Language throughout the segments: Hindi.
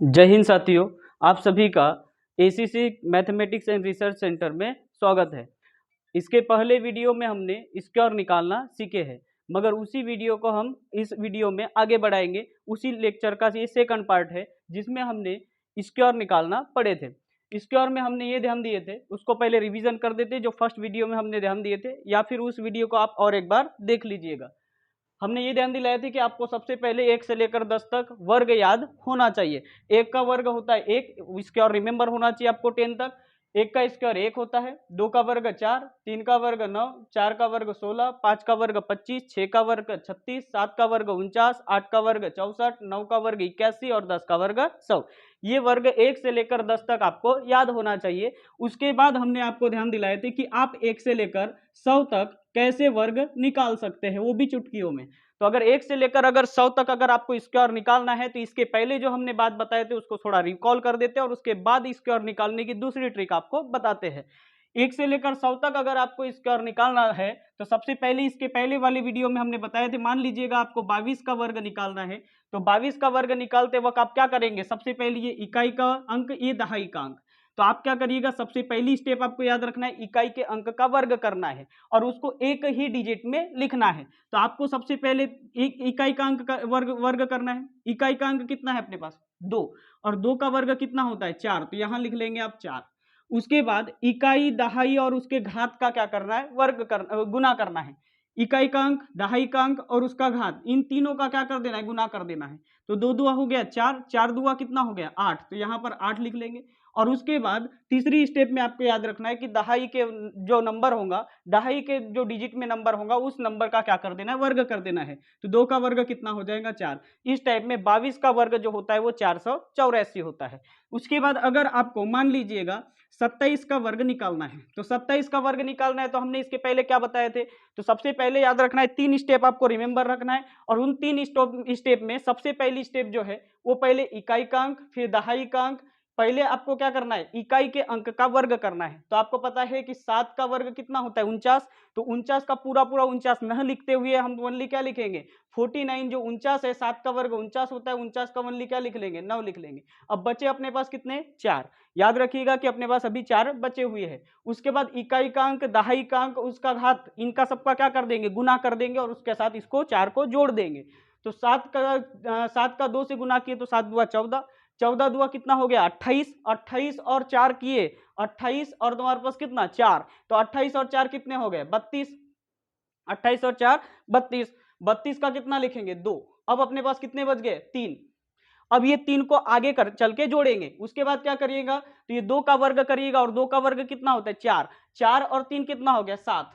जय हिंद साथियों, आप सभी का ACC mathematics and research centre में स्वागत है। इसके पहले वीडियो में हमने स्क्वायर निकालना सीखे हैं, मगर उसी वीडियो को हम इस वीडियो में आगे बढ़ाएंगे। उसी लेक्चर का ये सेकंड पार्ट है जिसमें हमने स्क्वायर निकालना पढ़े थे। स्क्वायर में हमने ये ध्यान दिए थे, उसको पहले रिवीजन कर देते जो फर्स्ट वीडियो में हमने ध्यान दिए थे, या फिर उस वीडियो को आप और एक बार देख लीजिएगा। हमने ये ध्यान दिलाया था कि आपको सबसे पहले 1 से लेकर 10 तक वर्ग याद होना चाहिए। 1 का वर्ग होता है 1, स्क्वायर रिमेंबर होना चाहिए आपको 10 तक। 1 का स्क्वायर 1 होता है, 2 का वर्ग 4, 3 का वर्ग 9, 4 का वर्ग 16, 5 का वर्ग 25, 6 का वर्ग 36, 7 का वर्ग 49, 8 का वर्ग 64, 9 का वर्ग 81 और 10 का वर्ग 100। ये वर्ग 1 से लेकर 10 तक आपको याद होना चाहिए। उसके बाद हमने आपको ध्यान दिलाए थे कि आप 1 से लेकर 100 तक कैसे वर्ग निकाल सकते हैं, वो भी चुटकियों में। तो अगर 1 से लेकर अगर 100 तक अगर आपको स्क्वायर निकालना है तो इसके पहले जो हमने बात बताए थे उसको थोड़ा रिकॉल कर देते हैं और उसके बाद स्क्वायर निकालने की दूसरी ट्रिक आपको बताते हैं। 1 से लेकर 100 तक अगर आपको स्क्वायर निकालना है तो सबसे पहले इसके पहले वाले वीडियो में हमने बताए थे, मान लीजिएगा आपको 22 का वर्ग निकालना है। तो 22 का वर्ग निकालते वक्त आप क्या करेंगे, सबसे पहले ये इकाई का अंक, ये दहाई का अंक। तो आप क्या करिएगा, सबसे पहली स्टेप आपको याद रखना है, इकाई के अंक का वर्ग करना है और उसको एक ही डिजिट में लिखना है। तो आपको सबसे पहले इकाई का अंक का वर्ग करना है। इकाई का अंक कितना है अपने पास, 2, और 2 का वर्ग कितना होता है, 4। तो यहां लिख लेंगे आप 4। उसके बाद इकाई, दहाई और उसके घात का क्या करना है, गुना करना है। इकाई का अंक, दहाई का अंक और उसका घात, इन तीनों का क्या कर देना है, गुना कर देना है। तो 2 दुआ हो गया 4, 4 दुआ कितना हो गया 8। तो यहां पर 8 लिख लेंगे। और उसके बाद तीसरी स्टेप में आपको याद रखना है कि दहाई के जो नंबर होगा, दहाई के जो डिजिट में नंबर होगा उस नंबर का क्या कर देना है, वर्ग कर देना है। तो 2 का वर्ग कितना हो जाएगा 4। इस टाइप में 22 का वर्ग जो होता है वो 484 होता है। उसके बाद अगर आपको मान लीजिएगा 27 का वर्ग निकालना है, तो 27 का वर्ग निकालना है तो हमने इसके पहले क्या बताए थे। तो सबसे पहले याद रखना है, 3 स्टेप आपको रिमेंबर रखना है और उन 3 स्टेप में सबसे पहली स्टेप जो है वो पहले इकाई का अंक, फिर दहाई का अंक। पहले आपको क्या करना है, इकाई के अंक का वर्ग करना है। तो आपको पता है कि 7 का वर्ग कितना होता है 49। तो 49 का पूरा 49 न लिखते हुए हम ओनली क्या लिखेंगे, 49। जो 49 है, 7 का वर्ग 49 होता है, 49 का ओनली क्या लिख लेंगे, 9 लिख लेंगे। अब बचे अपने पास कितने, 4। याद रखिएगा कि अपने पास अभी 4 बचे हुए हैं। उसके बाद इकाई का अंक, दहाई का अंक, उसका घात, इनका सबका क्या कर देंगे, गुना कर देंगे और उसके साथ इसको 4 को जोड़ देंगे। तो 7 का 2 से गुना किए तो 7 दुआ 14, 14 दुआ कितना हो गया 28, 28 और 4 किए 28 और तुम्हारे पास कितना 4। तो 28 और 4 कितने हो गए 32, 28 और 4 32। 32 का कितना लिखेंगे 2। अब अपने पास कितने बच गए 3। अब ये 3 को आगे चल के जोड़ेंगे। उसके बाद क्या करिएगा, तो ये 2 का वर्ग करिएगा और 2 का वर्ग कितना होता है 4। 4 और 3 कितना हो गया 7।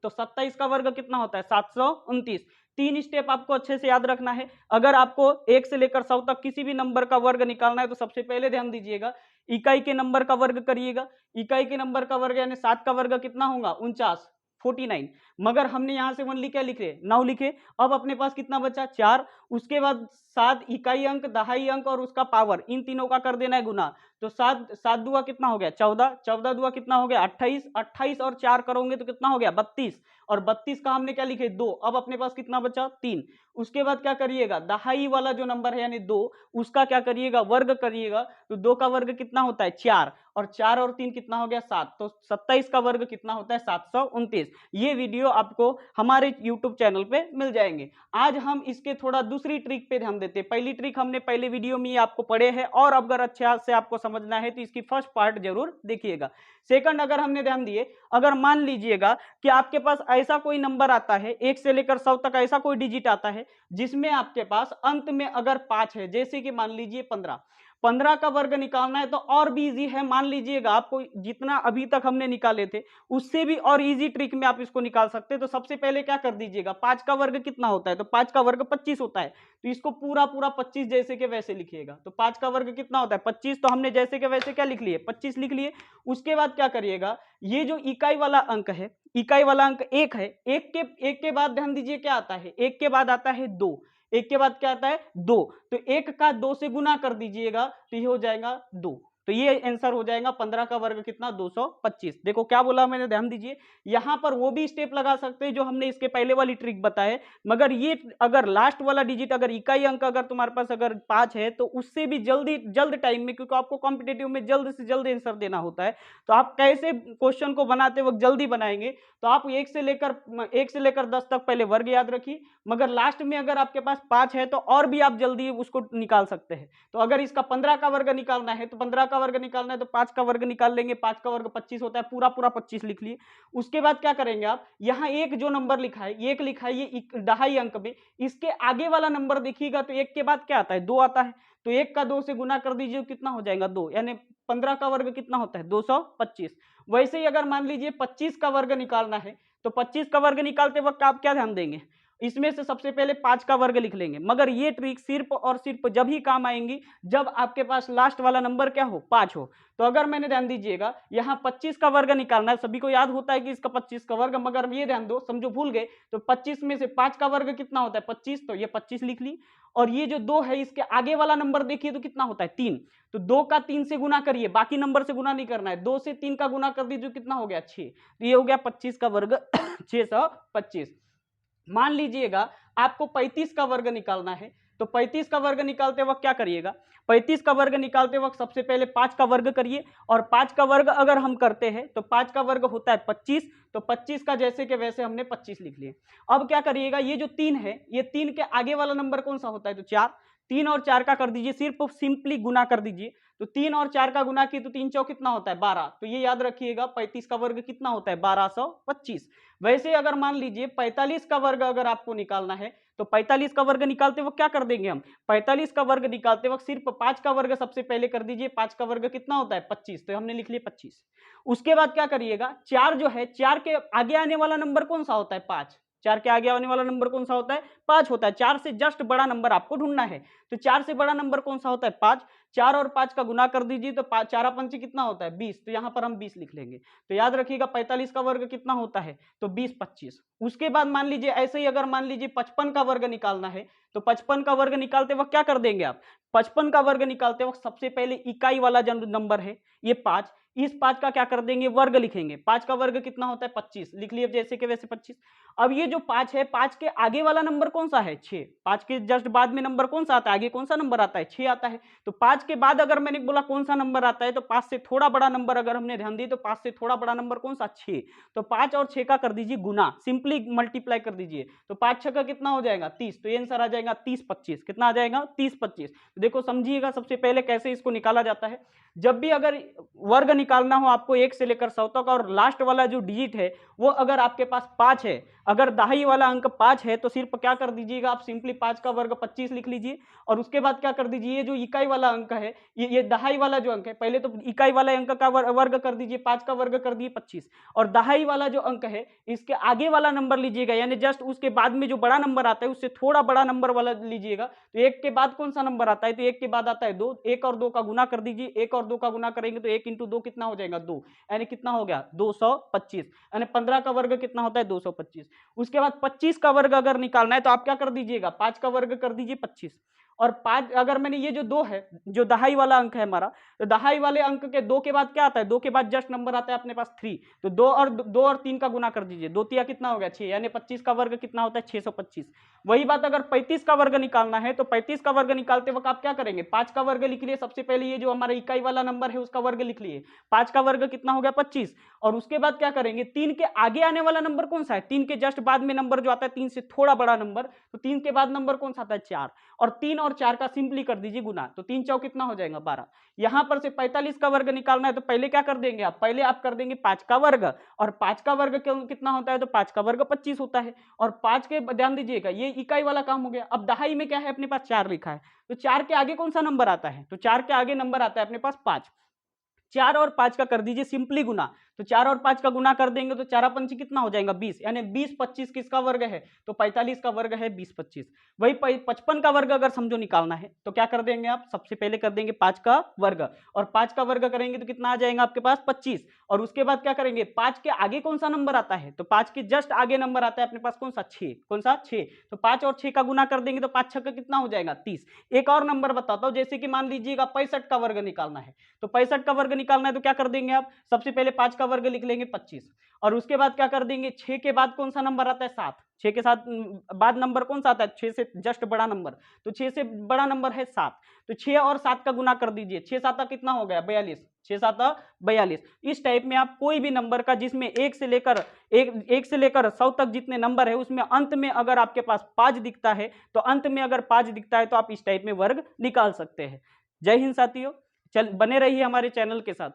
तो 27 का वर्ग कितना होता है 729। 3 स्टेप आपको अच्छे से याद रखना है। अगर आपको 1 से लेकर 100 तक किसी भी नंबर का वर्ग निकालना है तो सबसे पहले ध्यान दीजिएगा, इकाई के नंबर का वर्ग करिएगा। इकाई के नंबर का वर्ग यानी 7 का वर्ग कितना होगा 49, 49। मगर हमने यहां से ओनली क्या लिखे 9 लिखे। अब अपने पास कितना बचा 4। उसके बाद 7 इकाई अंक, दहाई अंक और उसका पावर, इन तीनों का कर देना है गुना। तो 7 दुआ कितना हो गया 14, 14 दुआ कितना हो गया 28, 28 और 4 करोगे तो कितना हो गया 32। और 32 का हमने क्या लिखे 2। अब अपने पास कितना बचा 3। उसके बाद क्या करिएगा, दहाई वाला जो नंबर है यानी 2, उसका क्या करिएगा वर्ग करिएगा। तो 2 का वर्ग कितना होता है 4 और 4 और 3 कितना हो गया 7। तो 27 का वर्ग कितना होता है 729। ये वीडियो आपको हमारे YouTube चैनल पे मिल जाएंगे। आज हम इसके थोड़ा दूसरी ट्रिक पे ध्यान देते हैं। पहली ट्रिक हमने पहले वीडियो में आपको पढ़े हैं और अगर अच्छे से आपको समझना है तो इसकी फर्स्ट पार्ट जरूर देखिएगा। सेकंड अगर हमने ध्यान दिए, अगर मान लीजिएगा कि आपके पास ऐसा कोई नंबर आता है 1 से लेकर 100 तक ऐसा कोई डिजिट आता है जिसमें आपके पास अंत में अगर 5 है, जैसे कि मान लीजिए 15, 15 का वर्ग निकालना है तो और भी इजी है। मान लीजिएगा आपको जितना अभी तक हमने निकाले थे उससे भी और इजी ट्रिक में आप इसको निकाल सकते हैं। तो सबसे पहले क्या कर दीजिएगा, 5 का वर्ग कितना होता है, तो 5 का वर्ग 25 होता है। तो इसको पूरा पूरा 25 जैसे के वैसे लिखिएगा। तो 5 का वर्ग कितना होता है 25, तो हमने जैसे के वैसे क्या लिख लिए 25 लिख लिए। उसके बाद क्या करिएगा, ये जो इकाई वाला अंक है, इकाई वाला अंक 1 है, एक के बाद ध्यान दीजिए क्या आता है, 1 के बाद आता है 2, 1 के बाद क्या आता है 2। तो 1 का 2 से गुना कर दीजिएगा तो ये हो जाएगा 2। तो ये आंसर हो जाएगा 15 का वर्ग कितना 225। देखो क्या बोला मैंने, ध्यान दीजिए, यहां पर वो भी स्टेप लगा सकते हैं जो हमने इसके पहले वाली ट्रिक बताए, मगर ये अगर लास्ट वाला डिजिट अगर इकाई अंक अगर तुम्हारे पास अगर 5 है तो उससे भी जल्द टाइम में, क्योंकि आपको कॉम्पिटेटिव में जल्द से जल्द आंसर देना होता है, तो आप कैसे क्वेश्चन को बनाते वक्त जल्दी बनाएंगे, तो आप 1 से लेकर 10 तक पहले वर्ग याद रखिए, मगर लास्ट में अगर आपके पास 5 है तो और भी आप जल्दी उसको निकाल सकते हैं। तो अगर इसका 15 का वर्ग निकालना है तो 15 का वर्ग निकालना है तो 5 का वर्ग निकाल लेंगे, 5 का वर्ग 25 होता है, पूरा 25 लिख लिए। उसके बाद क्या करेंगे आप, यहाँ एक जो नंबर लिखा है, एक लिखा है ये दहाई अंक में, इसके आगे वाला नंबर देखिएगा तो एक के बाद क्या आता है, 2 आता है, तो 1 का 2 से गुना कर दीजिए, कितना हो जाएगा 2, यानी 15 का वर्ग कितना होता है 225। वैसे ही अगर मान लीजिए 25 का वर्ग निकालना है तो 25 का वर्ग निकालते वक्त आप क्या ध्यान देंगे, इसमें से सबसे पहले 5 का वर्ग लिख लेंगे, मगर ये ट्रिक सिर्फ और सिर्फ जब ही काम आएंगी जब आपके पास लास्ट वाला नंबर क्या हो, 5 हो। तो अगर मैंने ध्यान दीजिएगा यहाँ 25 का वर्ग निकालना है, सभी को याद होता है कि इसका 25 का वर्ग, मगर ये ध्यान दो, समझो भूल गए, तो 25 में से 5 का वर्ग कितना होता है 25, तो ये 25 लिख ली, और ये जो 2 है इसके आगे वाला नंबर देखिए तो कितना होता है 3, तो 2 का 3 से गुना करिए, बाकी नंबर से गुना नहीं करना है, 2 से 3 का गुना कर दीजिए, कितना हो गया 6, तो ये हो गया 25 का वर्ग 625। मान लीजिएगा आपको 35 का वर्ग निकालना है, तो 35 का वर्ग निकालते वक्त क्या करिएगा, 35 का वर्ग निकालते वक्त सबसे पहले 5 का वर्ग करिए, और 5 का वर्ग अगर हम करते हैं तो 5 का वर्ग होता है 25, तो 25 का जैसे के वैसे हमने 25 लिख लिए। अब क्या करिएगा, ये जो 3 है, ये 3 के आगे वाला नंबर कौन सा होता है, तो 4, 3 और 4 का कर दीजिए, सिर्फ सिंपली गुना कर दीजिए, तो 3 और 4 का गुना की तो 3 चौक कितना होता है 12, तो ये याद रखिएगा 35 का वर्ग कितना होता है 1225। वैसे अगर मान लीजिए 45 का वर्ग अगर आपको निकालना है तो 45 का वर्ग निकालते वक्त क्या कर देंगे हम, 45 का वर्ग निकालते वक्त सिर्फ 5 का वर्ग सबसे पहले कर दीजिए, 5 का वर्ग कितना होता है 25, तो हमने लिख लिया 25। उसके बाद क्या करिएगा, 4 जो है, 4 के आगे आने वाला नंबर कौन सा होता है 5, 4 के आगे आने वाला नंबर कौन सा होता है 5 होता है, 4 से जस्ट बड़ा नंबर आपको ढूंढना है, तो 4 से बड़ा नंबर कौन सा होता है 5, 4 और 5 का गुना कर दीजिए तो 4 पंचे कितना होता है 20, तो यहाँ पर हम 20 लिख लेंगे। तो याद रखिएगा 45 का वर्ग कितना होता है, तो 20 25। उसके बाद मान लीजिए ऐसे ही अगर मान लीजिए 55 का वर्ग निकालना है, तो 55 का वर्ग निकालते वक्त क्या कर देंगे आप, 55 का वर्ग निकालते वक्त सबसे पहले इकाई वाला जो नंबर है ये 5, इस 5 का क्या कर देंगे वर्ग लिखेंगे, 5 का वर्ग कितना होता है 25, लिख लिए जैसे के वैसे 25। अब ये जो 5 है, 5 के आगे वाला नंबर कौन सा है 6, 5 के जस्ट बाद में नंबर कौन सा आता है, आगे कौन सा नंबर आता है 6 आता है, तो 5 के बाद अगर मैंने बोला कौन सा नंबर आता है, तो 5 से थोड़ा बड़ा नंबर अगर हमने ध्यान दी तो 5 से थोड़ा बड़ा नंबर कौन सा 6, तो 5 और 6 का कर दीजिए गुना, सिंपली मल्टीप्लाई कर दीजिए, तो 5 6 का कितना हो जाएगा 30, तो ये आंसर आ जाएगा 30 25, कितना आ जाएगा 30 25। तो देखो समझिएगा सबसे पहले कैसे इसको निकाला जाता है, जब भी अगर वर्ग निकालना हो आपको 1 से लेकर 100 तक, और लास्ट वाला जो डिजिट है वो अगर आपके पास 5 है, अगर दहाई वाला अंक 5 है तो सिर्फ क्या कर दीजिएगा आप, सिंपली 5 का वर्ग 25 लिख लीजिए, और उसके बाद क्या कर दीजिए, ये जो इकाई वाला अंक है, ये दहाई वाला जो अंक है, पहले तो इकाई वाले अंक का वर्ग कर दीजिए, 5 का वर्ग कर दिए 25, और दहाई वाला जो अंक है इसके आगे वाला नंबर लीजिएगा, यानी जस्ट उसके बाद में जो बड़ा नंबर आता है उससे थोड़ा बड़ा नंबर वाला लीजिएगा, तो 1 के बाद कौन सा नंबर आता है, तो 1 के बाद आता है 2, 1 और 2 का गुना कर दीजिए, 1 और 2 का गुना करेंगे तो 1 इंटू 2 कितना हो जाएगा 2, यानी कितना हो गया 225, यानी 15 का वर्ग कितना होता है 225। उसके बाद 25 का वर्ग अगर निकालना है तो आप क्या कर दीजिएगा, 5 का वर्ग कर दीजिए 25, और 5 अगर मैंने ये जो 2 है, जो दहाई वाला अंक है हमारा, तो दहाई वाले अंक के 2 के बाद क्या आता है, 2 के बाद जस्ट नंबर आता है अपने पास 3, तो 2 और 3 का गुना कर दीजिए, 2 तिया कितना हो गया 6, यानी 25 का वर्ग कितना होता है 625। वही बात अगर 35 का वर्ग निकालना है तो 35 का वर्ग निकालते वक्त आप क्या करेंगे, 5 का वर्ग लिख लिए, सबसे पहले ये जो हमारा इकाई वाला नंबर है उसका वर्ग लिख लिए, 5 का वर्ग कितना हो गया 25, और उसके बाद क्या करेंगे, 3 के आगे आने वाला नंबर कौन सा है, 3 के जस्ट बाद में नंबर जो आता है 3 से थोड़ा बड़ा नंबर, तो 3 के बाद नंबर कौन सा आता है 4, और 3 और 4 का सिंपली कर दीजिए गुना, तो 3 चौक कितना हो जाएगा 12। यहां पर से 45 का वर्ग निकालना है तो पहले क्या कर देंगे आप, पहले आप कर देंगे 5 का वर्ग, और 5 का वर्ग कितना होता है, तो 5 का वर्ग 25 होता है, और 5 के ध्यान दीजिएगा ये इकाई वाला काम हो गया। अब दहाई में क्या है, अपने पास 4 लिखा है, तो 4 के आगे कौन सा नंबर आता है, तो 4 के आगे नंबर आता है अपने पास 5, 4 और 5 का कर दीजिए सिंपली गुना, तो 4 और 5 का गुना कर देंगे तो 4 पंची कितना हो जाएगा 20, यानी 20 25 किसका वर्ग है, तो 45 का वर्ग है 20 25। वही 55 का वर्ग अगर समझो निकालना है तो क्या कर देंगे आप, सबसे पहले कर देंगे 5 का वर्ग, और 5 का वर्ग करेंगे तो कितना आ जाएगा आपके पास 25, और उसके बाद क्या करेंगे 5 के आगे कौन सा नंबर आता है, तो 5 के जस्ट आगे नंबर आता है अपने पास कौन सा 6, कौन सा 6, तो 5 और 6 का गुना कर देंगे तो 5 6 का कितना हो जाएगा 30। एक और नंबर बताता हूं, जैसे कि मान लीजिएगा 65 का वर्ग निकालना है, तो 65 का वर्ग निकालना है तो क्या कर देंगे आप, सबसे पहले 5 का वर्ग लिख लेंगे 25, और उसके बाद क्या कर देंगे 6 के बाद कौन सा नंबर आता है 7, 6 के साथ बाद नंबर कौन सा आता है 6 से जस्ट बड़ा नंबर, तो 6 से बड़ा नंबर है 7, तो 6 और 7 का गुना कर दीजिए, 6 7 कितना हो गया 42, 6 7 42। इस टाइप में आप कोई भी नंबर का जिसमें एक से लेकर 100 तक जितने नंबर है उसमें अंत में अगर आपके पास 5 दिखता है, तो अंत में अगर 5 दिखता है तो आप इस टाइप में वर्ग निकाल सकते हैं। जय हिंद साथियों, चल बने रहिए हमारे चैनल के साथ।